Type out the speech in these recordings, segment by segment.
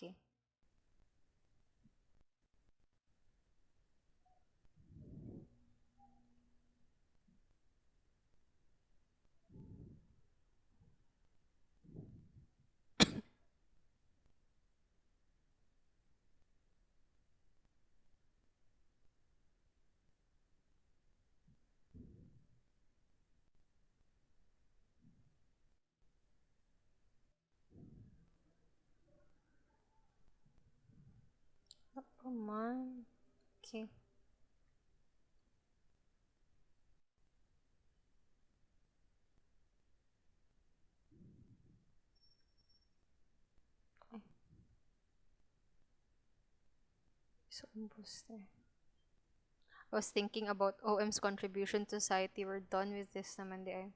Okay. Oh man. Okay. Okay. So almost there. I was thinking about OM's contribution to society. We're done with this naman di ay.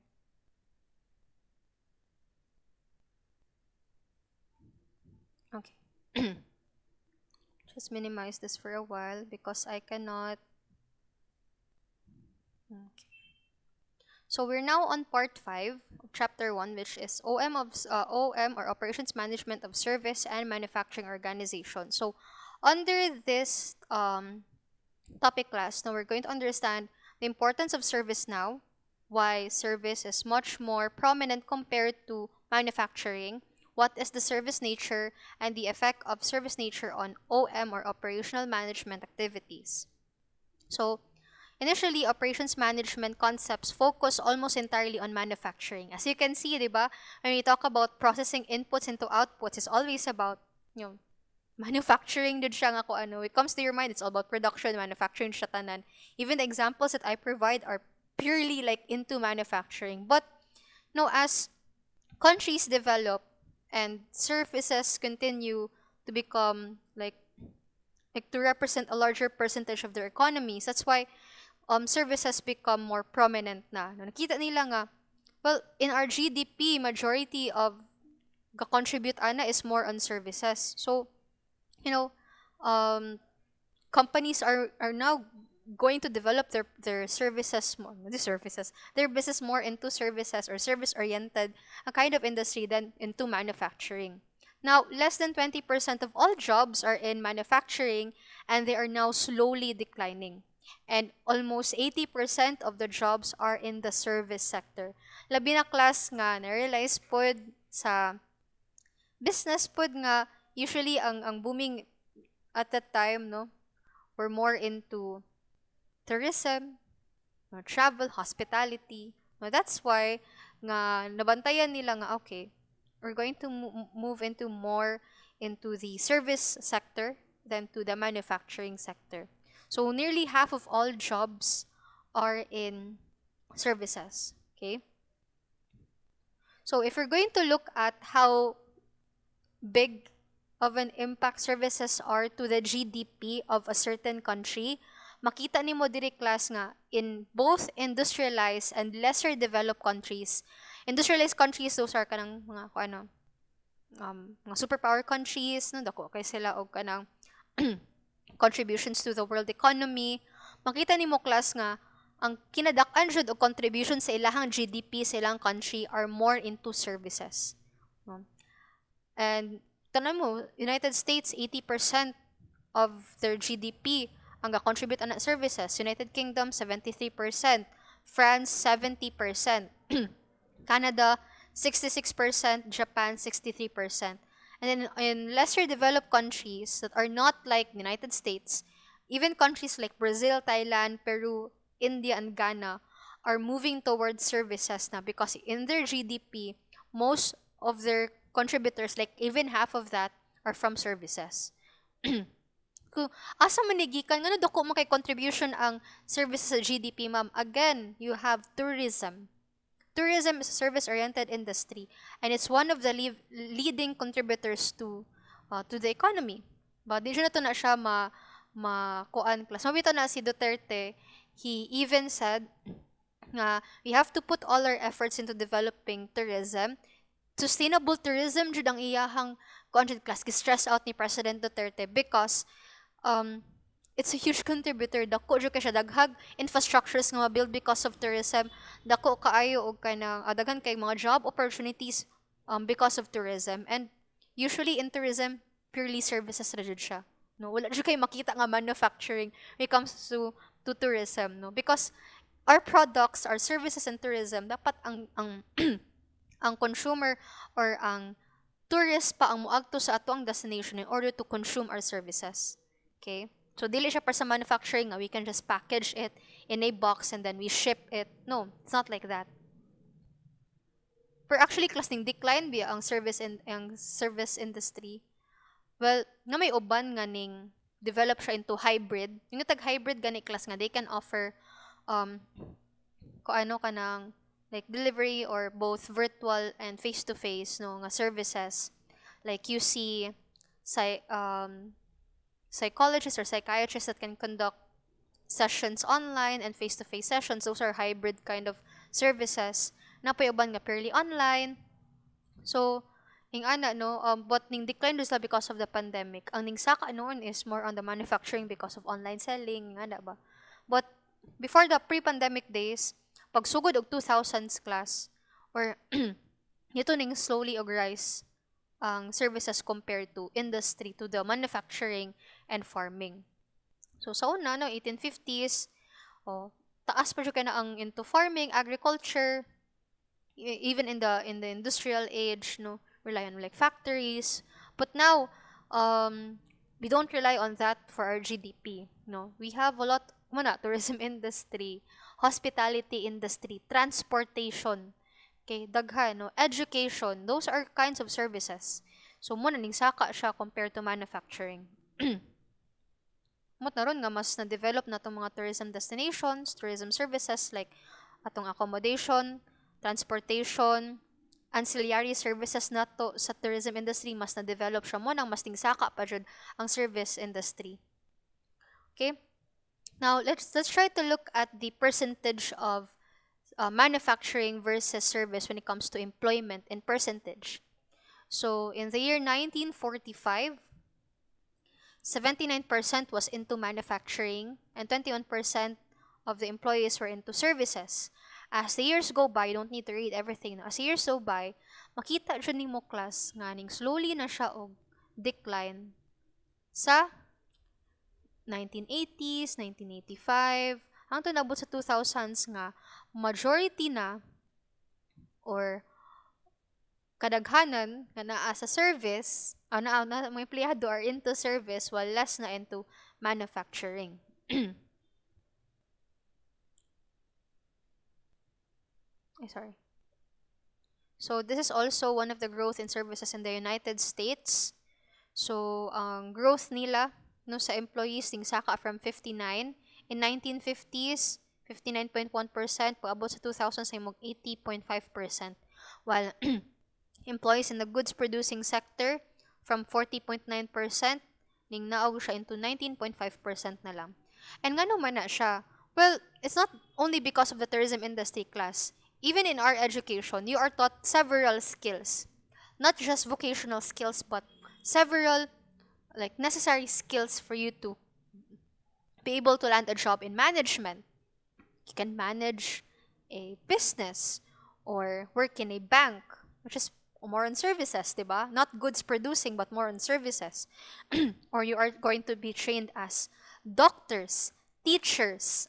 Okay. Just minimize this for a while because I cannot. Okay. So we're now on part 5 of chapter 1, which is OM or Operations Management of Service and Manufacturing Organization. So under this topic class, now we're going to understand the importance of service now, why service is much more prominent compared to manufacturing, what is the service nature, and the effect of service nature on OM or operational management activities. So initially, operations management concepts focus almost entirely on manufacturing. As you can see, di ba, when we talk about processing inputs into outputs, it's always about, you know, manufacturing did siya nga kung ano. It comes to your mind, it's all about production, manufacturing siya tanan. Even the examples that I provide are purely like into manufacturing. But no, as countries develop and services continue to become like to represent a larger percentage of their economies, that's why services become more prominent na. No, nakita nila nga, well, in our GDP, majority of contribute ana is more on services. So, you know, um, companies are now going to develop their services more, their business more into services or service oriented, a kind of industry than into manufacturing. Now, less than 20% of all jobs are in manufacturing and they are now slowly declining. And almost 80% of the jobs are in the service sector. Labi na class nga na-realize pod sa business pod nga usually ang booming at that time, no, were more into tourism, no, travel, hospitality. No, that's why nga nabantayan nila nga okay, we're going to move into more into the service sector than to the manufacturing sector. So nearly half of all jobs are in services. Okay. So if we're going to look at how big of an impact services are to the GDP of a certain country, makita nimo diri class nga in both industrialized and lesser developed countries. Industrialized countries, those are kanang mga ano, mga superpower countries, no, dako kay sila og kanang contributions to the world economy. Makita nimo class nga ang kinadak-an jud og contribution sa ilahang GDP sa ilang country are more into services. No? And tanan mo, United States 80% of their GDP ang ga-contribute ana services. United Kingdom 73%, France 70%, Canada 66%, Japan 63%. And then in lesser developed countries that are not like the United States, even countries like Brazil, Thailand, Peru, India, and Ghana are moving towards services na because in their GDP, most of their contributors, like even half of that, are from services. Kung asa man gikan ngano dako man kay contribution ang services sa GDP, ma'am, again you have tourism. Tourism is a service-oriented industry, and it's one of the leading contributors to the economy. But di na to na siya kuan class. Mabito na si Duterte, he even said nga we have to put all our efforts into developing tourism. Sustainable tourism jud ang iyahang kuan class gi-stress out ni President Duterte because it's a huge contributor. Dako jud kay siya daghag infrastructures nga ma-build because of tourism. Dako kaayo og kanang daghan kay mga job opportunities because of tourism. And usually in tourism, purely services ra jud siya. No, wala jud kay makita nga manufacturing when it comes to tourism, no? Because our products, our services in tourism, dapat ang ang consumer or ang tourist pa ang moadto sa ato ang destination in order to consume our services. Okay? So dili siya para sa manufacturing nga we can just package it in a box and then we ship it. No, it's not like that. Per actually class ning decline biya ang service industry. Well, nga may uban nga ning develop siya into hybrid. Yung tag hybrid gani class nga they can offer um ko ano kanang like delivery or both virtual and face to face no nga services. Like you see psychologists or psychiatrists that can conduct sessions online and face to face sessions. Those are hybrid kind of services. Napay uban nga purely online. So ning ana no but ning decline sila because of the pandemic. Ang ning saka noon is more on the manufacturing because of online selling ana ba. But before the pre-pandemic days, pagsugod og 2000s class or nito ning slowly og rise ang services compared to industry to the manufacturing and farming. So sa una no 1850s taas pa jud kay na ang into farming, agriculture, even in the industrial age no rely on like factories. But now we don't rely on that for our GDP. No, we have a lot muna tourism industry, hospitality industry, transportation, okay, daghan no, education. Those are kinds of services. So muna ning saka siya compared to manufacturing. Mot na ron nga mas na-develop na itong mga tourism destinations, tourism services like atong accommodation, transportation, ancillary services na to sa tourism industry mas na-develop siya mo nang mas tingsaka pa jud ang service industry. Okay? Now, let's try to look at the percentage of manufacturing versus service when it comes to employment in percentage. So, in the year 1945, 79% was into manufacturing and 21% of the employees were into services. As the years go by, you don't need to read everything. As the years go by, makita dyan ni mo class nga ning slowly na siya og decline sa 1980s, 1985, hangtod nabot sa 2000s nga majority na or kadaghanan nga naa sa service, na mga empleyado are into service while less na into manufacturing. Sorry. So this is also one of the growth in services in the United States. So ang growth nila no sa employees ning saka from 59 in 1950s 59.1% paabot sa 2000 sa imong 80.5%, while employees in the goods producing sector from 40.9% ning naog siya into 19.5% na lang. And ngano man na siya? Well, it's not only because of the tourism industry class. Even in our education, you are taught several skills. Not just vocational skills, but several like necessary skills for you to be able to land a job in management. You can manage a business or work in a bank, which is more on services, diba? Not goods producing, but more on services. Or you are going to be trained as doctors, teachers,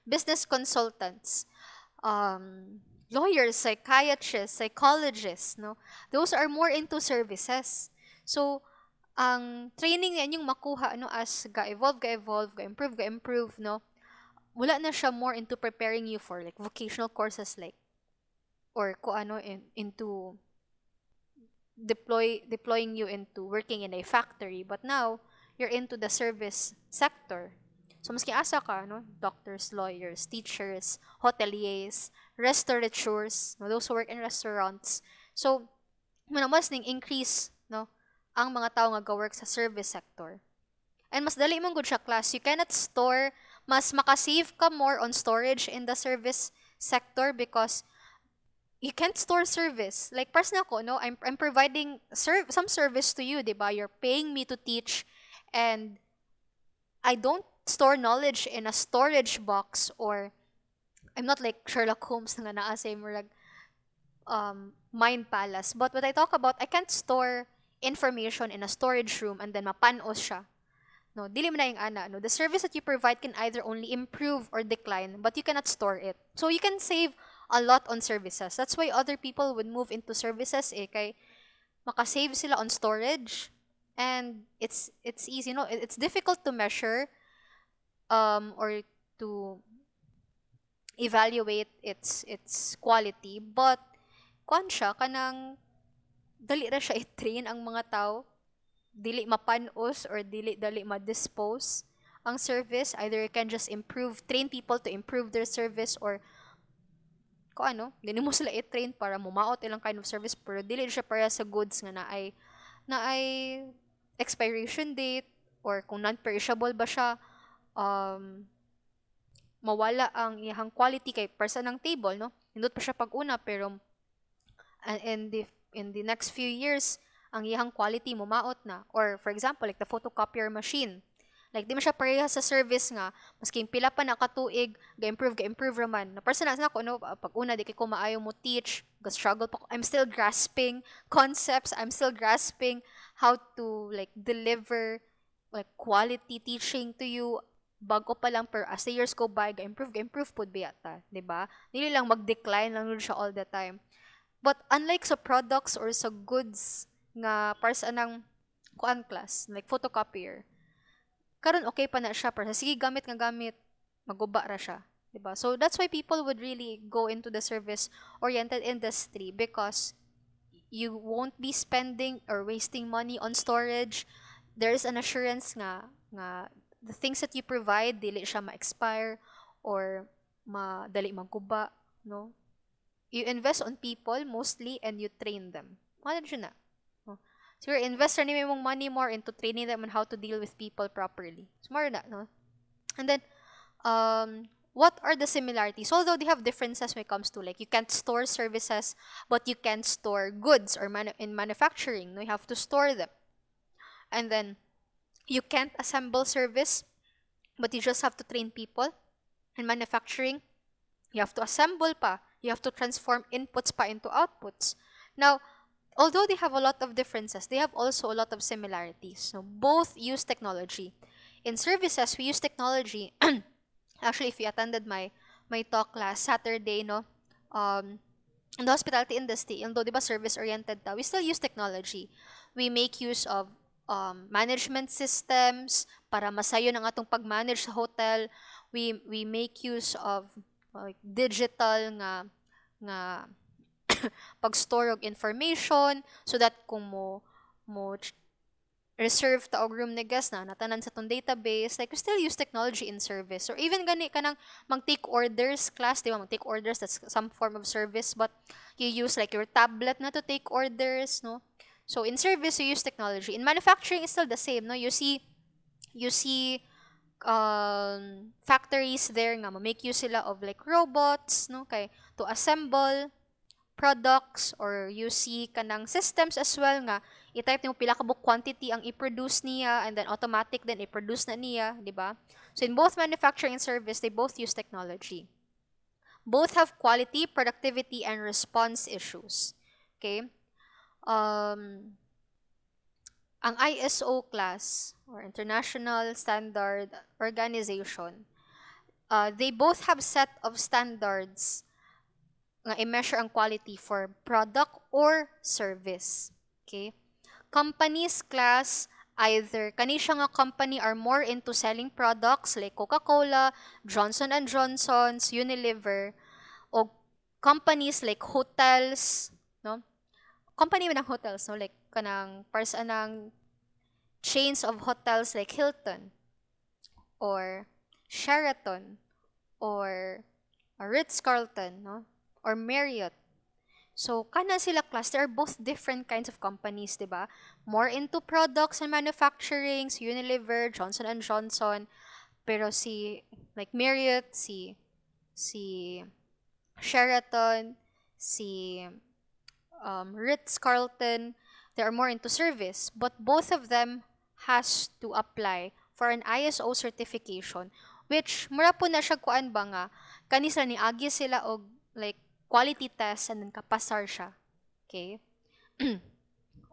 business consultants, lawyers, psychiatrists, psychologists, no? Those are more into services. So, ang training na inyong makuha as ga-evolve, ga-improve, no? Wala na siya more into preparing you for like vocational courses like or into deploying you into working in a factory, but now you're into the service sector. So maski asa ka doctors, lawyers, teachers, hoteliers, restaurateurs, those who work in restaurants. So mas ning increase ang mga tao nga ga-work sa service sector. And mas dali mong good siya class. You cannot store, mas makasave ka more on storage in the service sector because you can't store service. Like, personal ko, I'm providing some service to you, diba? You're paying me to teach, and I don't store knowledge in a storage box, or I'm not like Sherlock Holmes na naa sa mind palace. But what I talk about, I can't store information in a storage room and then mapanos siya. No, dili man na yung ana. No, the service that you provide can either only improve or decline, but you cannot store it. So you can save a lot on services. That's why other people would move into services kay makasave sila on storage, and it's easy. No, it's difficult to measure or to evaluate its quality, but kuan siya kanang dali ra siya i-train ang mga tao, dili mapanos or dali ma-dispose ang service. Either you can just train people to improve their service, or ko ano, dili mo sila i-train para mumaot ilang kind of service, pero dili siya para sa goods nga na ay expiration date, or kung non-perishable ba siya, um, mawala ang iyang quality kay person ng table, no? Hindot pa siya pag-una, pero in the next few years, ang iyang quality mumaot na. Or for example, like the photocopier machine. Like di man siya pareha sa service nga, maski pila pa na katuig, ga-improve raman. Na personal na ko no, pag una di kay ko maayo mo teach, struggle pa ko. I'm still grasping concepts, I'm still grasping how to like deliver like quality teaching to you. Bago pa lang, per as the years go by, ga-improve pud ba yata, di ba? Dili lang mag-decline lang yun siya all the time. But unlike sa products or sa goods nga para sa anang kuan class, like photocopier, karon okay pa na siya, para sige gamit nga gamit, maguba ra siya, diba? So that's why people would really go into the service oriented industry, because you won't be spending or wasting money on storage. There is an assurance nga the things that you provide dili siya ma-expire or dali maguba, no? You invest on people mostly, and you train them. Ano siya na? No? So you invest rin mong money more into training them on how to deal with people properly. So more na, no? And then, what are the similarities? Although they have differences when it comes to, like, you can't store services, but you can store goods, or in manufacturing, no? You have to store them. And then, you can't assemble service, but you just have to train people. In manufacturing, you have to assemble pa. You have to transform inputs pa into outputs. Now, although they have a lot of differences, they have also a lot of similarities. So both use technology. In services, we use technology. Actually, if you attended my talk last Saturday, no, in the hospitality industry, although diba service-oriented we still use technology. We make use of management systems para masayo ng atong pag-manage sa hotel. We make use of like digital nga pag-store og information, so that kung mo reserve ta og room ni guest na natanan sa tong database, like we still use technology in service. Or even gani kanang mag-take orders class, di ba? Mag-take orders, that's some form of service, but you use like your tablet na to take orders, no? So in service, you use technology. In manufacturing, it's still the same, no? You see factories there nga make use sila of like robots, no, kay to assemble products, or you see kanang systems as well nga i-type nimo pila ka buk quantity ang i-produce niya, and then automatic then i-produce na niya, di ba? So in both manufacturing and service, they both use technology. Both have quality, productivity, and response issues. Okay? Ang ISO class, or International Standard Organization, they both have set of standards nga i-measure ang quality for product or service. Okay? Companies class, either kani siya nga company are more into selling products like Coca-Cola, Johnson & Johnson's, Unilever, o companies like hotels, no? Company ng hotels, no? Like kanang parsanang chains of hotels like Hilton or Sheraton or Ritz-Carlton, no? Or Marriott. So kana sila class, they are both different kinds of companies, di ba? More into products and manufacturing, si Unilever, Johnson & Johnson, pero si like Marriott, si Sheraton, si Ritz-Carlton, they are more into service, but both of them has to apply for an ISO certification, which mura po na siya kuan ba nga kani sila ni agi sila og like quality test and then kapasar siya. Okay?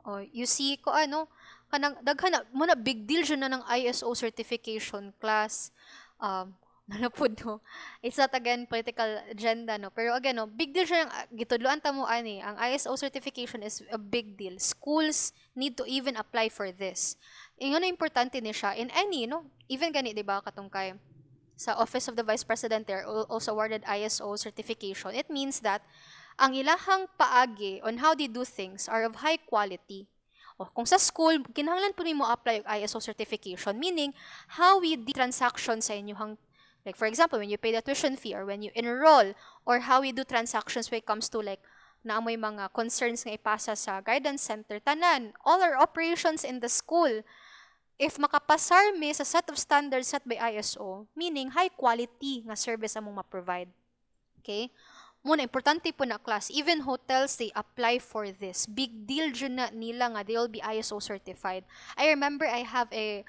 Oh, you see ko ano kanang daghan na mo na big deal jud na ng ISO certification class. Um Nanapod no. It's not again political agenda no. Pero again no, big deal siya ng gitudloan ta mo ani. Ang ISO certification is a big deal. Schools need to even apply for this. Ingon na importante ni siya in any no. Even gani di ba katong kay sa Office of the Vice President there also awarded ISO certification. It means that ang ilahang paagi on how they do things are of high quality. O, kung sa school, kinahanglan po mo apply yung ISO certification, meaning how we do transactions sa inyong, like for example, when you pay the tuition fee or when you enroll, or how we do transactions when it comes to like naamoy mga concerns nga ipasa sa guidance center, tanan, all our operations in the school, if makapasar mi sa set of standards set by ISO, meaning high quality nga service among ma-provide. Okay? Muna, importante po na class. Even hotels, they apply for this. Big deal dyan na nila nga, they'll be ISO certified. I remember I have a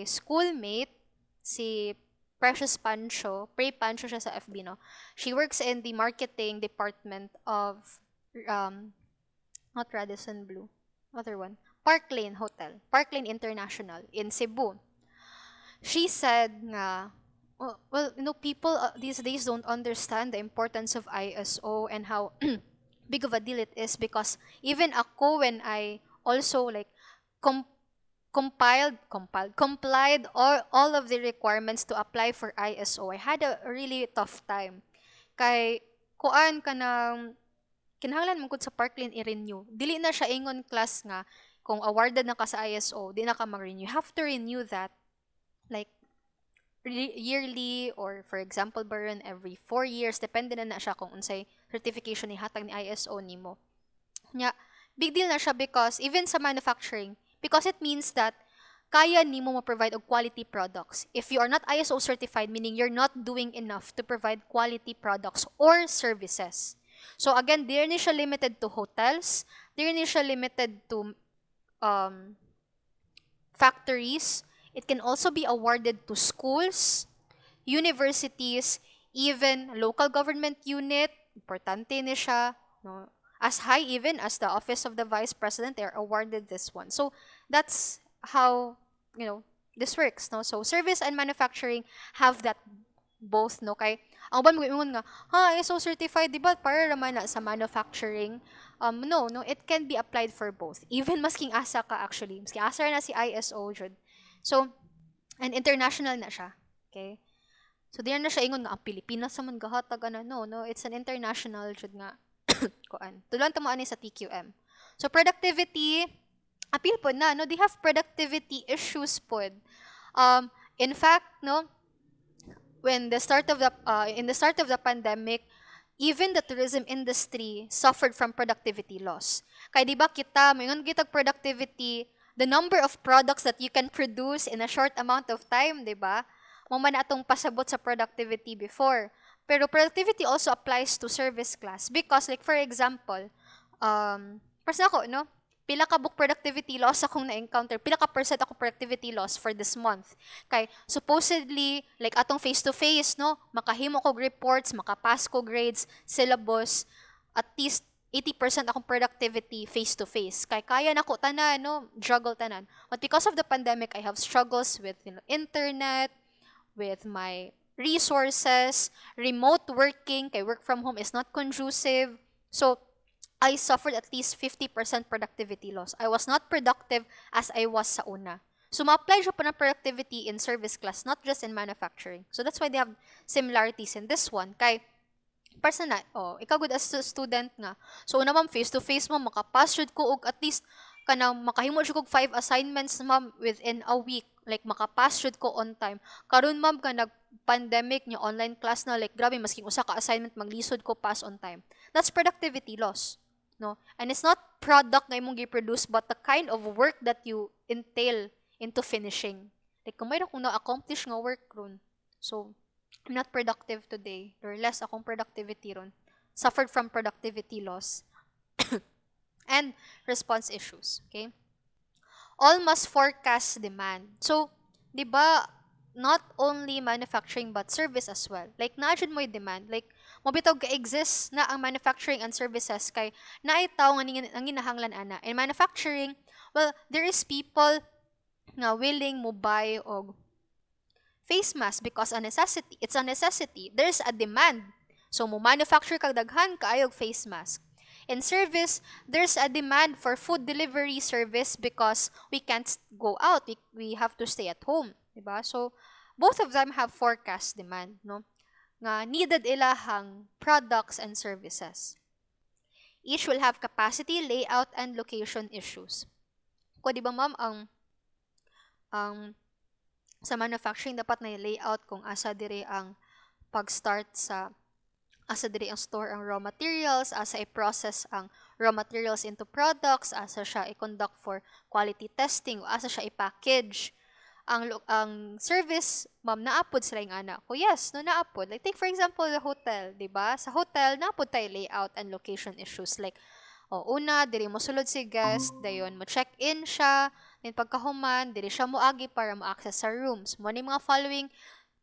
schoolmate, si Precious Pancho, Pray Pancho siya sa FB, no? She works in the marketing department of, not Radisson Blue, other one, Park Lane Hotel, Park Lane International in Cebu. She said nga, well, people these days don't understand the importance of ISO and how big of a deal it is because even ako when I also like com- complied all of the requirements to apply for ISO, I had a really tough time. Kay kuan ka ng kinahanglan mo gud sa Parkland i-renew. Dili na siya ingon class nga kung awarded na ka sa ISO, di na ka mag-renew. You have to renew that like yearly or for example baron every 4 years depende na siya kung unsay certification ni hatag ni ISO nimo. Nya big deal na siya because even sa manufacturing because it means that kaya nimo mo-provide og quality products. If you are not ISO certified, meaning you're not doing enough to provide quality products or services. So again, they're not siya limited to hotels, they're not siya limited to factories. It can also be awarded to schools, universities, even local government unit. Importante ni siya. No? As high even as the Office of the Vice President, they're awarded this one. So that's how, this works. No? So service and manufacturing have that both. No? Kay, ang uban mo nga, ISO certified, di ba? Para naman na sa manufacturing. No, it can be applied for both. Even masking asa ka actually. Masking asa na si ISO, jud. So, and international na siya. Okay? So, diyan na siya ingon nga, ang Pilipinas sa man gahatag na. No, it's an international jud nga. Kuan. Tulan ta mo ani sa TQM. So, productivity, appeal po na, no? They have productivity issues po. In fact, no, when the start of the, in the start of the pandemic, even the tourism industry suffered from productivity loss. Kaya di ba kita, mayroon kitag productivity, the number of products that you can produce in a short amount of time, di ba? Mo man atong pasabot sa productivity before. Pero productivity also applies to service class because like for example, person ako, no? Pila ka book productivity loss akong na-encounter, pila ka percent ako productivity loss for this month. Kay supposedly, like atong face-to-face, no? Makahimo ko reports, makapass ko grades, syllabus, at least 80% akong productivity face-to-face. Kaya na ko tanan, no? Juggle tanan. But because of the pandemic, I have struggles with internet, with my resources, remote working, kay work from home is not conducive. So, I suffered at least 50% productivity loss. I was not productive as I was sa una. So, ma-apply siya pa ng productivity in service class, not just in manufacturing. So, that's why they have similarities in this one. Kay, person na, ikaw good as a student nga. So, una ma'am, face-to-face mo, makapass jud ko og at least, kanang makahimo jud kog 5 assignments ma'am within a week. Like, makapass jud ko on time. Karon ma'am, ka nag-pandemic, nyo online class na, like, grabe, masking usa ka assignment, maglisod ko pass on time. That's productivity loss. No? And it's not product nga imong gi-produce, but the kind of work that you entail into finishing. Like, kung mayroon kong na-accomplish nga work ron. So, I'm not productive today. Or less akong productivity ron. Suffered from productivity loss. And response issues. Okay? All must forecast demand. So, di ba, not only manufacturing but service as well. Like, na-jud mo yung demand. Like, Mabitaw ga-exist na ang manufacturing and services kay naay tao nga ang ginahanglan ana. In manufacturing, well, there is people nga willing mo buy og face mask because a necessity. It's a necessity. There's a demand. So mo manufacture kag daghan kaayo og face mask. In service, there's a demand for food delivery service because we can't go out. We have to stay at home, diba? So both of them have forecast demand, no? Nga needed ilahang products and services. Each will have capacity, layout, and location issues. Ko di ba ma'am ang sa manufacturing dapat na layout kung asa dire ang pag-start sa asa dire ang store ang raw materials, asa i-process ang raw materials into products, asa siya i-conduct for quality testing, o asa siya i-package. Ang service, ma'am, naapod sila yung anak ko. Yes, no, naapod. Like, take for example, the hotel, di ba? Sa hotel, naapod tayo layout and location issues. Like, una, diri mo sulod si guest, dayon mo check-in siya, then pagkahuman, diri siya moagi para ma-access sa rooms. Mo ni mga following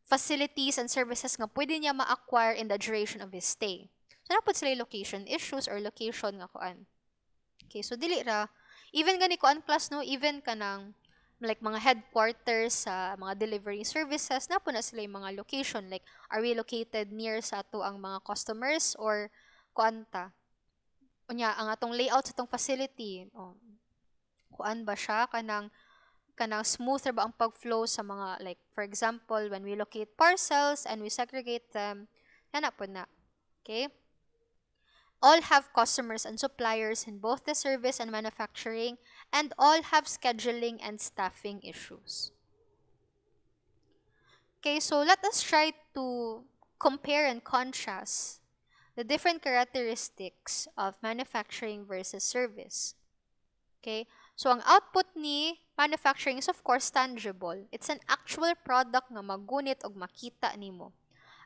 facilities and services nga pwede niya ma-acquire in the duration of his stay. So, napod sila yung location issues or location nga kuan. Okay, so dili ra. Even gani kuan plus, no, even kanang like mga headquarters sa mga delivery services, na po na sila yung mga location. Like, are we located near sa ato ang mga customers or kuanta? Unya, ang atong layout sa atong facility, kuan ba siya? Kanang smoother ba ang pag-flow sa mga, like, for example, when we locate parcels and we segregate them, yan na po na. Okay? All have customers and suppliers in both the service and manufacturing, and all have scheduling and staffing issues. Okay, so let us try to compare and contrast the different characteristics of manufacturing versus service. Okay, so ang output ni manufacturing is of course tangible. It's an actual product nga magunit og makita nimo.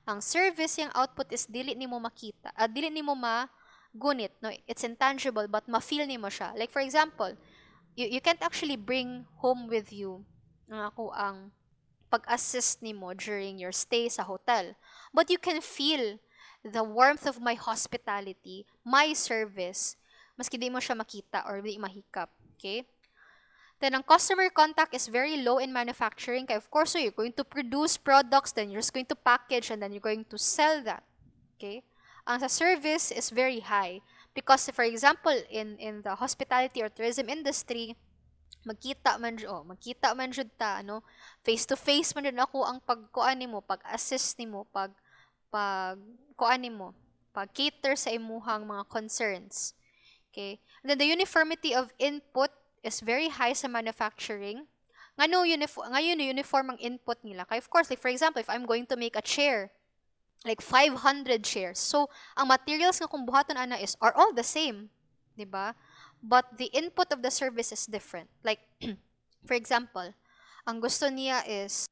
Ang service, yung output is dili nimo makita, dili nimo magunit, no? It's intangible but ma-feel nimo siya. Like for example, you can't actually bring home with you ang pag-assist nimo during your stay sa hotel. But you can feel the warmth of my hospitality, my service, maski di mo siya makita or di mahikap. Okay? Then, ang customer contact is very low in manufacturing. Kaya, of course, so you're going to produce products, then you're just going to package, and then you're going to sell that. Okay? Ang sa service is very high. Because, for example, in the hospitality or tourism industry, magkita man jud ta, ano, face to face man jud ako ang pagkuan nimo, pag-assist nimo, pag kuan nimo, pag-cater sa imuhang mga concerns. Okay? And then the uniformity of input is very high sa manufacturing. Ngayon uniform ang input nila. Kaya of course, like for example, if I'm going to make a chair, like 500 chairs. So, ang materials nga kung buhaton ana are all the same, 'di ba? But the input of the service is different. Like for example, ang gusto niya is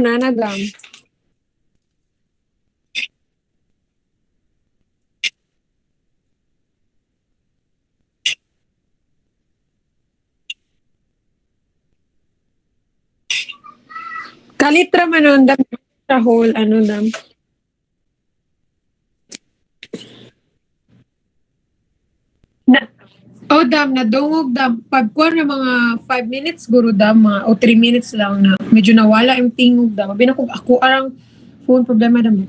na dam. Kalitra man on dam sa whole ano dam. Na, oh dam na dungog dam. Pagkuha na mga 5 minutes guro dam mga, o 3 minutes lang na medyo nawala yung tingog dam. Abi na kung ako arang phone problema dam.